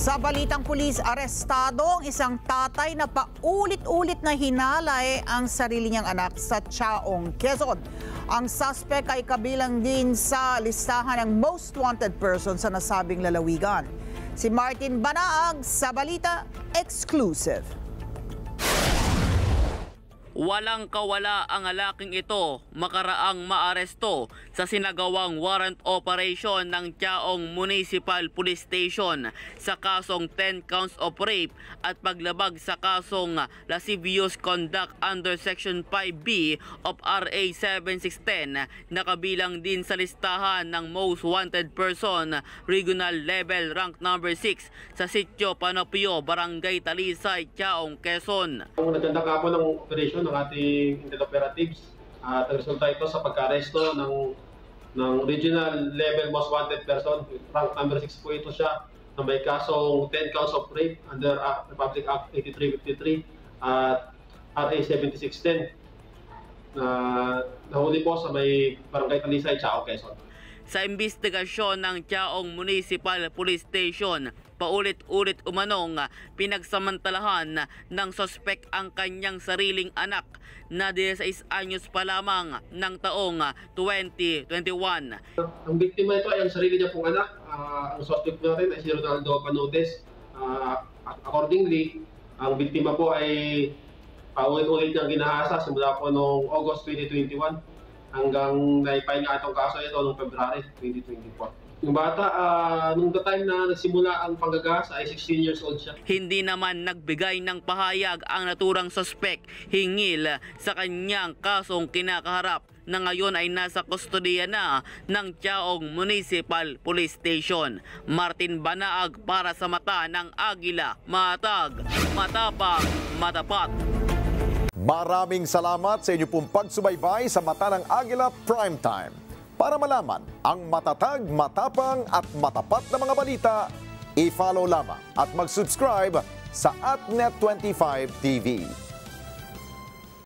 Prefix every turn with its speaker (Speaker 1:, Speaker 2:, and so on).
Speaker 1: Sa balitang pulis, arestado ang isang tatay na paulit-ulit na hinalay ang sarili niyang anak sa Chaong, Quezon. Ang suspect ay kabilang din sa listahan ng most wanted person sa nasabing lalawigan. Si Martin Banaag sa Balita Exclusive.
Speaker 2: Walang kawala ang lalaking ito makaraang maaresto sa sinagawang warrant operation ng Chaong Municipal Police Station sa kasong 10 counts of rape at paglabag sa kasong lascivious conduct under Section 5B of RA 7610 na kabilang din sa listahan ng most wanted person regional level rank number 6 sa Sitio Panopio, Barangay Talisay, Chaong, Quezon.
Speaker 3: Kung nagkanda ka po ng operation ng ating intel operatives at resulta ito sa pagka-aresto ng regional level most wanted person, rank number 6 po ito siya, na may kasong 10 counts of rape under Republic Act 8353 at RA 7610 na nahuli po sa may Barangay Talisay, Chaong, Quezon.
Speaker 2: Sa imbestigasyon ng Chaong Municipal Police Station, paulit-ulit umanong pinagsamantalahan ng sospek ang kanyang sariling anak na 16 anyos pa lamang ng taong 2021.
Speaker 3: Ang biktima ito ay ang sarili niya pong anak. Ang suspect natin ay si Ronaldo Panotes. Accordingly, ang biktima po ay paulit-ulit niyang ginahasa simula po noong August 2021 hanggang naipay nga itong kaso ito noong February 2024. Yung bata, nung the time na nagsimula ang panggagasa ay 16 years old siya.
Speaker 2: Hindi naman nagbigay ng pahayag ang naturang sospek hingil sa kanyang kasong kinakaharap na ngayon ay nasa kustodiya na ng Chaong Municipal Police Station. Martin Banaag para sa Mata ng Agila, matag, matapang, matapat.
Speaker 4: Maraming salamat sa inyo pong pagsubaybay sa Mata ng Agila Primetime. Para malaman ang matatag, matapang at matapat na mga balita, i-follow lamang at mag-subscribe sa @Net25 TV.